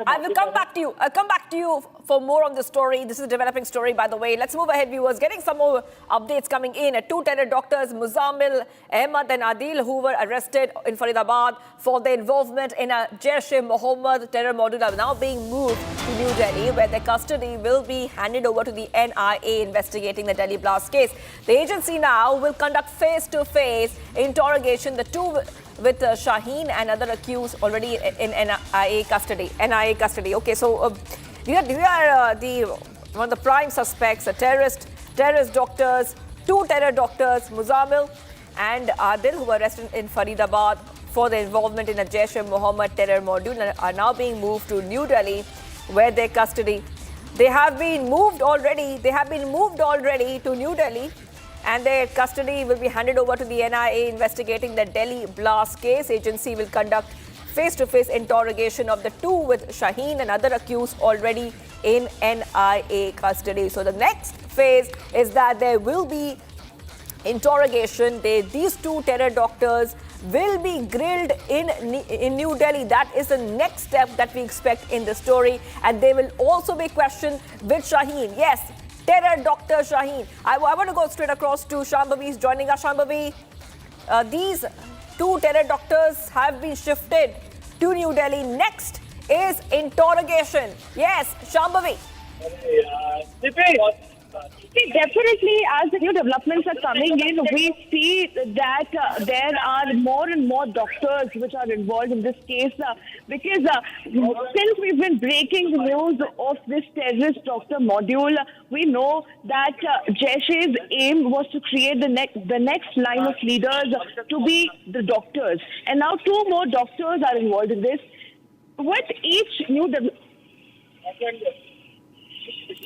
I will come back to you. I'll come back to you for more on the story. This is a developing story, by the way. Let's move ahead, viewers. Getting some more updates coming in. Two terror doctors, Muzammil Ahmad and Adil, who were arrested in Faridabad for their involvement in a Jaish-e-Mohammed terror module, are now being moved to New Delhi, where their custody will be handed over to the NIA investigating the Delhi blast case. The agency now will conduct face-to-face interrogation. The two with Shaheen and other accused already in NIA custody. Okay, so these are one of the prime suspects, the terrorist doctors, two terror doctors, Muzammil and Adil, who were arrested in Faridabad for their involvement in a Jaish-e-Mohammed terror module, and are now being moved to New Delhi, where their custody. They have been moved already. To New Delhi, and their custody will be handed over to the NIA investigating the Delhi blast case. Agency will conduct face-to-face interrogation of the two with Shaheen and other accused already in NIA custody. So the next phase is that there will be interrogation. These two terror doctors will be grilled in New Delhi. That is the next step that we expect in the story. And they will also be questioned with Shaheen. Yes, terror doctor Shaheen. I want to go straight across to Shambhavi. He's joining us. Shambhavi, these two terror doctors have been shifted to New Delhi. Next is interrogation. Yes, Shambhavi. See, definitely, as the new developments are coming in, we see that there are more and more doctors which are involved in this case because since we've been breaking the news of this terrorist doctor module, we know that Jaish's aim was to create the next line of leaders to be the doctors. And now two more doctors are involved in this. With each new development...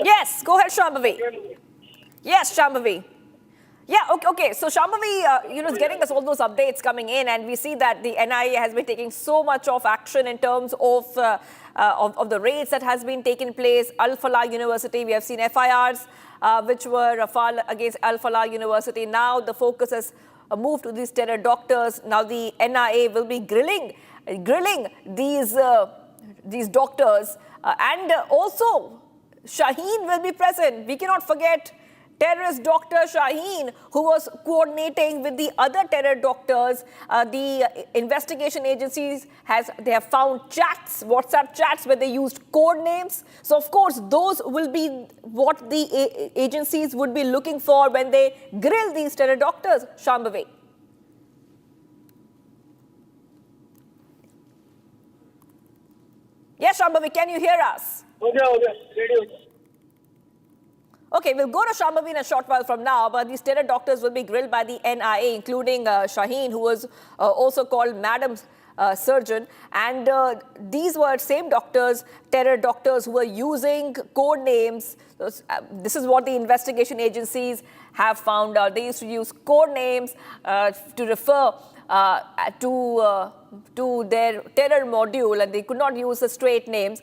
Yes, go ahead, Shambhavi. Yes, Shambhavi. Yeah, okay. So Shambhavi, is getting us all those updates coming in, and we see that the NIA has been taking so much of action in terms of the raids that has been taking place. Al Falah University, we have seen FIRs which were filed against Al Falah University. Now the focus has moved to these terror doctors. Now the NIA will be grilling these doctors, and also Shaheen will be present. We cannot forget terrorist doctor Shaheen, who was coordinating with the other terror doctors. The investigation agencies have found chats, WhatsApp chats, where they used code names. So, of course, those will be what the agencies would be looking for when they grill these terror doctors. Shambhavi. Yes, Shambhavi, can you hear us? Okay, we'll go to Shambhavi in a short while from now, but these terror doctors will be grilled by the NIA, including Shaheen, who was also called Madam Surgeon. And these were same doctors, terror doctors, who were using code names. This is what the investigation agencies have found out. They used to use code names to refer to their terror module, and they could not use the straight names.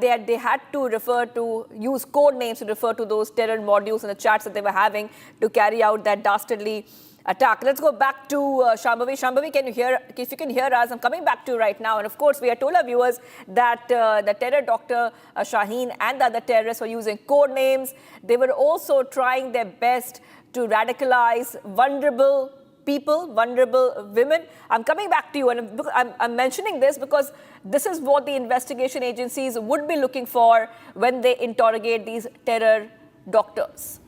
They had to use code names to refer to those terror modules and the chats that they were having to carry out that dastardly attack. Let's go back to Shambhavi. Shambhavi, if you can hear us, I'm coming back to you right now. And of course, we have told our viewers that the terror doctor Shaheen and the other terrorists were using code names. They were also trying their best to radicalize vulnerable people, vulnerable women. I'm coming back to you, and I'm mentioning this because this is what the investigation agencies would be looking for when they interrogate these terror doctors.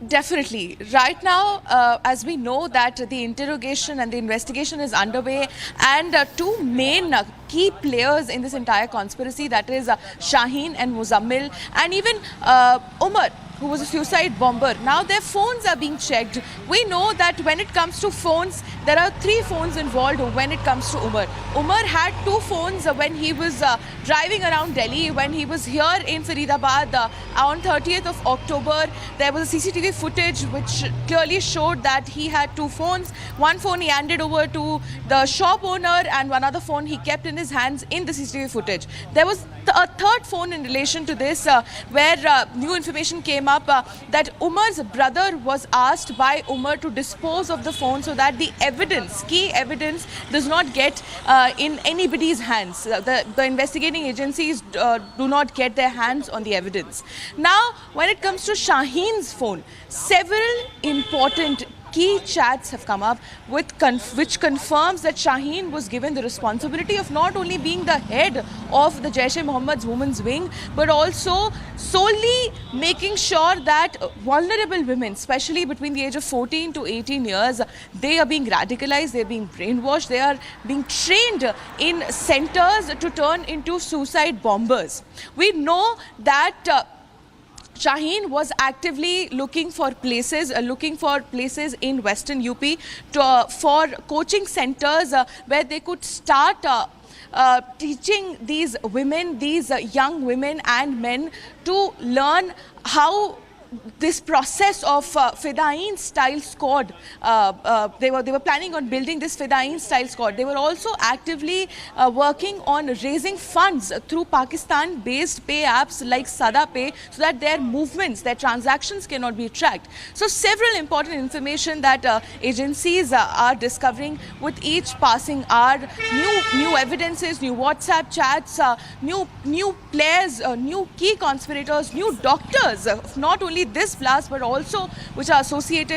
Definitely. Right now, as we know that the interrogation and the investigation is underway, and two main key players in this entire conspiracy, that is Shaheen and Muzammil, and even Umar, who was a suicide bomber. Now their phones are being checked. We know that when it comes to phones, there are 3 phones involved when it comes to Umar. Umar had 2 phones when he was driving around Delhi. When he was here in Faridabad on 30th of October, there was a CCTV footage which clearly showed that he had 2 phones. One phone he handed over to the shop owner, and one other phone he kept in his hands in the CCTV footage. There was a third phone in relation to this where new information came up that Umar's brother was asked by Umar to dispose of the phone so that the evidence, key evidence, does not get in anybody's hands. The investigating agencies do not get their hands on the evidence. Now, when it comes to Shaheen's phone, several important key chats have come up which confirms that Shaheen was given the responsibility of not only being the head of the Jaish-e-Mohammed's women's wing, but also solely making sure that vulnerable women, especially between the age of 14 to 18 years, they are being radicalized, they are being brainwashed, they are being trained in centers to turn into suicide bombers. We know that Shaheen was actively looking for places in Western UP for coaching centers where they could start teaching these women, these young women and men to learn how this process of Fedayeen style squad, they were planning on building this Fedayeen style squad. They were also actively working on raising funds through Pakistan based pay apps like Sada Pay, so that their movements, their transactions cannot be tracked. So several important information that agencies are discovering with each passing hour, new evidences, new WhatsApp chats, new players, new key conspirators, new doctors, not only this blast but also which are associated